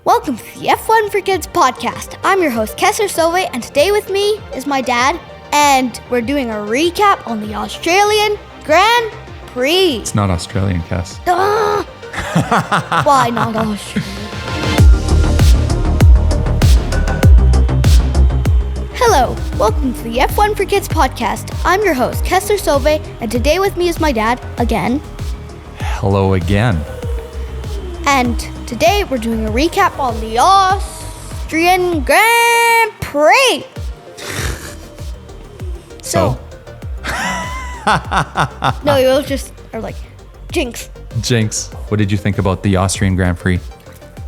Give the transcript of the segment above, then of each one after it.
Welcome to the F1 for Kids podcast. I'm your host, Kesler Sauvé, and today with me is my dad, and we're doing a recap on the Australian Grand Prix. It's not Australian, Kes. Why not Australian? Hello, welcome to the F1 for Kids podcast. I'm your host, Kesler Sauvé, and today with me is my dad, again. Hello again. And today we're doing a recap on the Austrian Grand Prix. So. No, it was just, Jinx. What did you think about the Austrian Grand Prix? It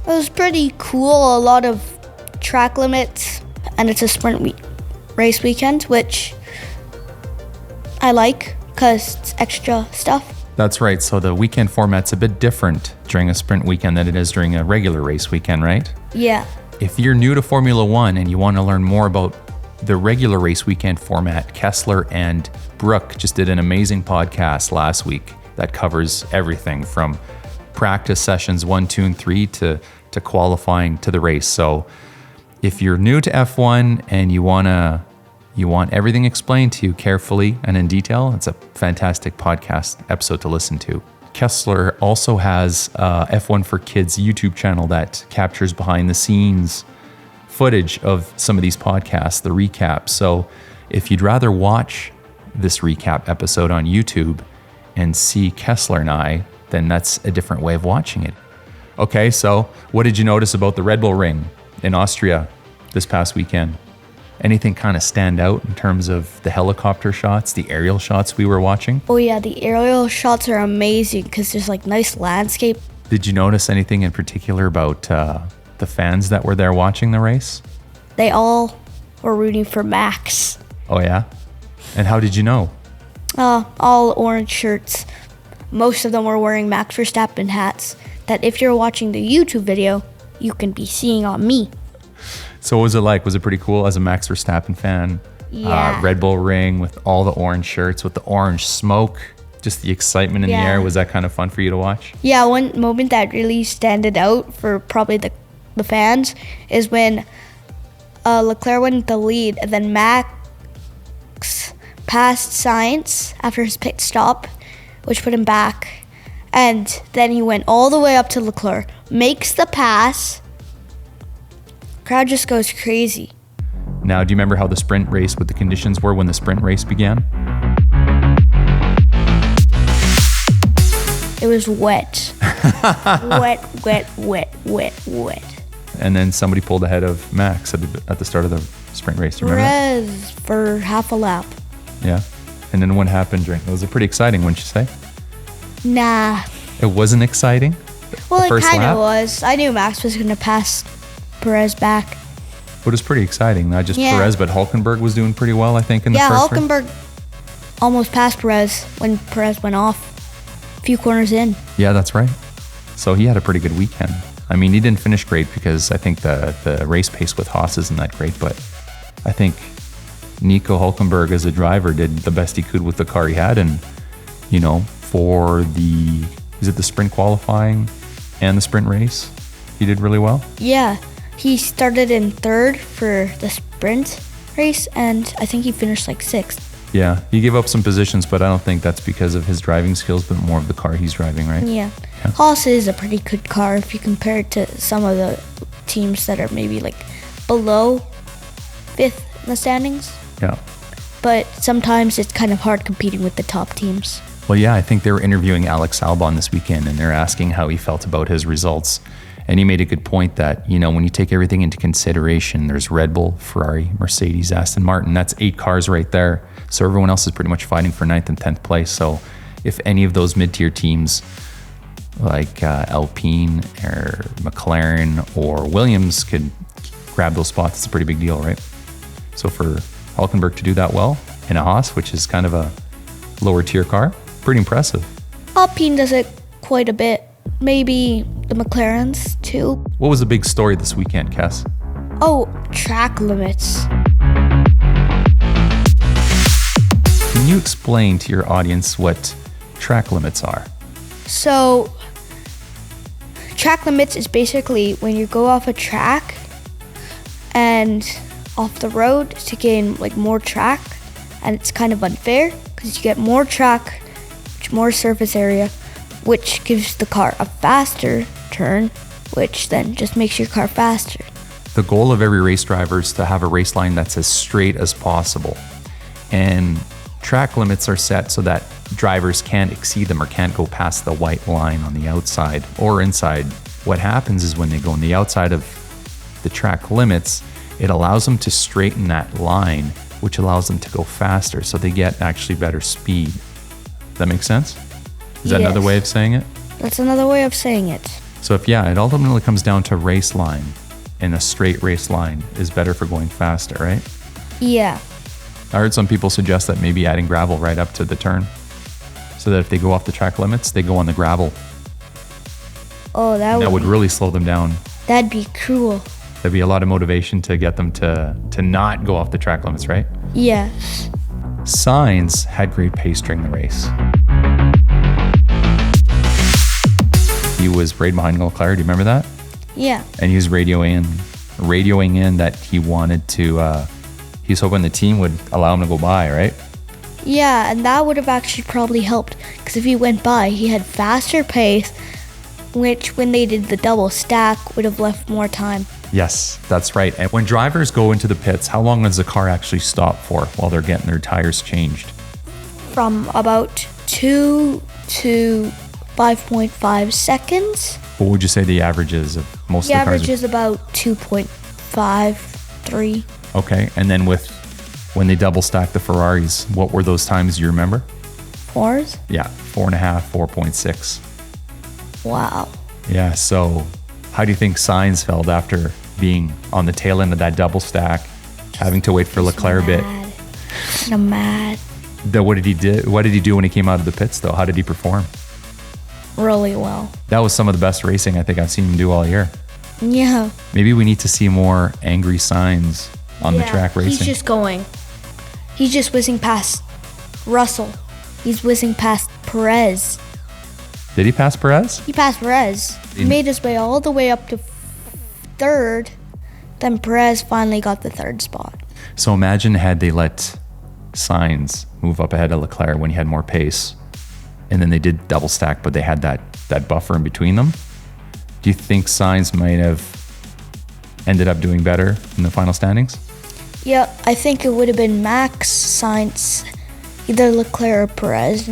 was pretty cool. A lot of track limits, and it's a sprint race weekend, which I like because it's extra stuff. That's right. So the weekend format's a bit different during a sprint weekend than it is during a regular race weekend, right? Yeah. If you're new to Formula One and you want to learn more about the regular race weekend format, Kesler and Brooke just did an amazing podcast last week that covers everything from practice sessions 1, 2, and 3 to qualifying to the race. So if you're new to F1 and you want everything explained to you carefully and in detail, it's a fantastic podcast episode to listen to. Kesler also has F1 for Kids YouTube channel that captures behind the scenes footage of some of these podcasts, the recap. So if you'd rather watch this recap episode on YouTube and see Kesler and I, then that's a different way of watching it. Okay, so what did you notice about the Red Bull Ring in Austria this past weekend? Anything kind of stand out in terms of the helicopter shots, the aerial shots we were watching? Oh yeah, the aerial shots are amazing because there's nice landscape. Did you notice anything in particular about the fans that were there watching the race? They all were rooting for Max. Oh yeah? And how did you know? All orange shirts. Most of them were wearing Max Verstappen hats that if you're watching the YouTube video, you can be seeing on me. So what was it like? Was it pretty cool as a Max Verstappen fan? Yeah. Red Bull Ring with all the orange shirts, with the orange smoke, just the excitement in the air. Was that kind of fun for you to watch? Yeah, one moment that really standed out for probably the fans is when Leclerc went in the lead and then Max passed Sainz after his pit stop, which put him back. And then he went all the way up to Leclerc, makes the pass. Crowd just goes crazy. Now, do you remember how the sprint race, what the conditions were when the sprint race began? It was wet. wet. And then somebody pulled ahead of Max at the start of the sprint race. Do you remember that? Perez for half a lap. Yeah. And then what happened during? It was pretty exciting, wouldn't you say? Nah. It wasn't exciting? Well, the it first kind of lap? was. I knew Max was going to pass Perez back. But it was pretty exciting. Not just Yeah. Perez, but Hulkenberg was doing pretty well, I think, in the first race. Hulkenberg almost passed Perez when Perez went off a few corners in. Yeah, that's right. So he had a pretty good weekend. I mean, he didn't finish great because I think the race pace with Haas isn't that great, but I think Nico Hulkenberg as a driver did the best he could with the car he had. And, for the sprint qualifying and the sprint race, he did really well. Yeah, he started in third for the sprint race, and I think he finished sixth. Yeah, he gave up some positions, but I don't think that's because of his driving skills, but more of the car he's driving, right? Yeah. Haas is a pretty good car if you compare it to some of the teams that are maybe below fifth in the standings. Yeah. But sometimes it's kind of hard competing with the top teams. Well, yeah, I think they were interviewing Alex Albon this weekend, and they're asking how he felt about his results. And he made a good point that, when you take everything into consideration, there's Red Bull, Ferrari, Mercedes, Aston Martin. That's 8 cars right there. So everyone else is pretty much fighting for 9th and 10th place. So if any of those mid-tier teams like Alpine or McLaren or Williams could grab those spots, it's a pretty big deal, right? So for Hulkenberg to do that well in a Haas, which is kind of a lower tier car, pretty impressive. Alpine does it quite a bit. Maybe the McLarens too. What was the big story this weekend, Kes? Oh, track limits. Can you explain to your audience what track limits are? So track limits is basically when you go off a track and off the road to gain like more track, and it's kind of unfair because you get more track, more surface area, which gives the car a faster turn, which then just makes your car faster. The goal of every race driver is to have a race line that's as straight as possible. And track limits are set so that drivers can't exceed them or can't go past the white line on the outside or inside. What happens is when they go on the outside of the track limits, it allows them to straighten that line, which allows them to go faster, so they get actually better speed. Does that make sense? Is that another way of saying it? That's another way of saying it. So it ultimately comes down to race line, and a straight race line is better for going faster, right? Yeah. I heard some people suggest that maybe adding gravel right up to the turn, so that if they go off the track limits, they go on the gravel. Oh, that would really slow them down. That'd be cool. There'd be a lot of motivation to get them to not go off the track limits, right? Yeah. Sainz had great pace during the race. He was right behind Leclerc. Do you remember that? Yeah. And he was radioing in that he wanted to. He was hoping the team would allow him to go by, right? Yeah, and that would have actually probably helped because if he went by, he had faster pace, which when they did the double stack would have left more time. Yes, that's right. And when drivers go into the pits, how long does the car actually stop for while they're getting their tires changed? From about 2 to 5.5 seconds. What would you say the average is of most of the cars? The average is about 2.5, 3. Okay, and then when they double stack the Ferraris, what were those times, do you remember? 4s? Yeah, 4.5, 4.6. Wow. Yeah, so how do you think Sainz felt after being on the tail end of that double stack, having to wait for Leclerc a bit? I'm mad. What did he do when he came out of the pits though? How did he perform? Really well. That was some of the best racing I think I've seen him do all year. Yeah. Maybe we need to see more angry Sainz on the track racing. He's just going. He's just whizzing past Russell. He's whizzing past Perez. Did he pass Perez? He passed Perez. He made his way all the way up to third. Then Perez finally got the third spot. So imagine had they let Sainz move up ahead of Leclerc when he had more pace, and then they did double stack, but they had that buffer in between them. Do you think Sainz might have ended up doing better in the final standings? Yeah, I think it would have been Max, Sainz, either Leclerc or Perez.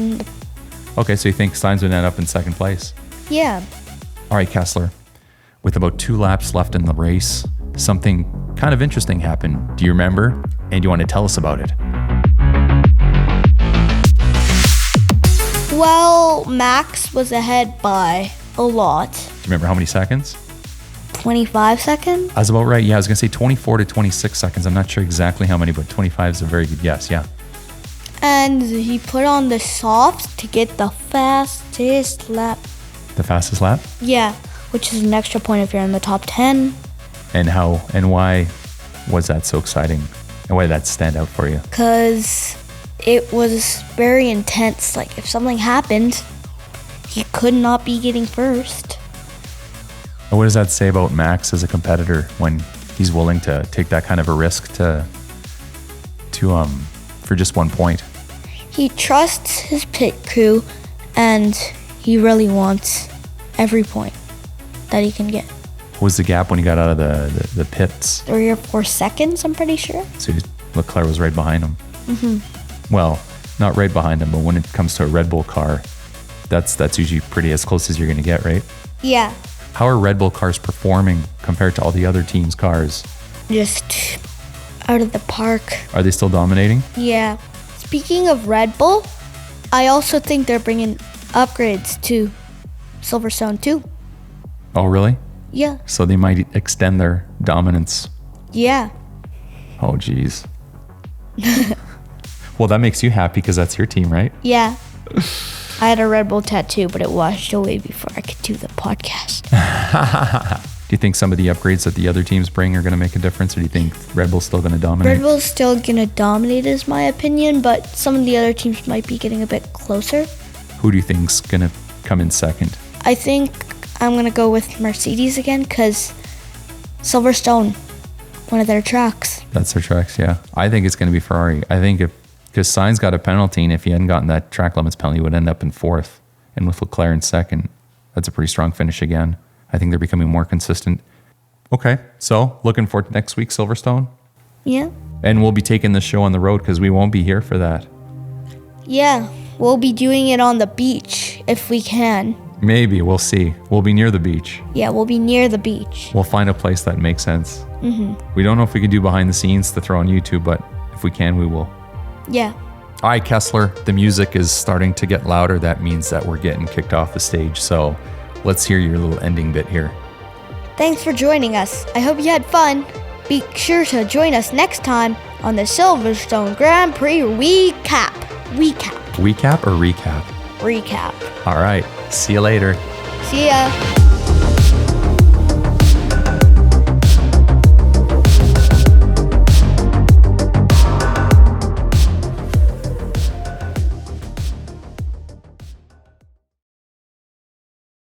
Okay, so you think Sainz would end up in second place? Yeah. All right, Kesler, with about 2 laps left in the race, something kind of interesting happened. Do you remember? And do you want to tell us about it? Well, Max was ahead by a lot. Do you remember how many seconds? 25 seconds? I was about right. Yeah, I was going to say 24 to 26 seconds. I'm not sure exactly how many, but 25 is a very good guess. Yeah. And he put on the softs to get the fastest lap. The fastest lap? Yeah, which is an extra point if you're in the top 10. And why was that so exciting? And why did that stand out for you? Because it was very intense. Like, if something happened, he could not be getting first. And what does that say about Max as a competitor when he's willing to take that kind of a risk for just 1 point? He trusts his pit crew, and he really wants every point that he can get. What was the gap when he got out of the pits? 3 or 4 seconds, I'm pretty sure. So Leclerc was right behind him. Mm-hmm. Well, not right behind him, but when it comes to a Red Bull car, that's usually pretty as close as you're going to get, right? Yeah. How are Red Bull cars performing compared to all the other teams' cars? Just out of the park. Are they still dominating? Yeah. Speaking of Red Bull, I also think they're bringing upgrades to Silverstone too. Oh, really? Yeah. So they might extend their dominance. Yeah. Oh, geez. Well, that makes you happy because that's your team, right? Yeah. I had a Red Bull tattoo, but it washed away before I could do the podcast. Do you think some of the upgrades that the other teams bring are going to make a difference, or do you think Red Bull's still going to dominate? Red Bull's still going to dominate is my opinion, but some of the other teams might be getting a bit closer. Who do you think's going to come in second? I think I'm going to go with Mercedes again because Silverstone, one of their tracks. That's their tracks, yeah. I think it's going to be Ferrari. I think because Sainz got a penalty, and if he hadn't gotten that track limits penalty, he would end up in 4th. And with Leclerc in 2nd, that's a pretty strong finish again. I think they're becoming more consistent. Okay, so looking forward to next week, Silverstone. Yeah. And we'll be taking the show on the road because we won't be here for that. Yeah, we'll be doing it on the beach if we can. Maybe, we'll see. We'll be near the beach. Yeah, we'll be near the beach. We'll find a place that makes sense. Mm-hmm. We don't know if we can do behind the scenes to throw on YouTube, but if we can, we will. Yeah. All right, Kesler, the music is starting to get louder. That means that we're getting kicked off the stage. So let's hear your little ending bit here. Thanks for joining us. I hope you had fun. Be sure to join us next time on the Silverstone Grand Prix recap. Recap or recap? Recap. All right. See you later. See ya.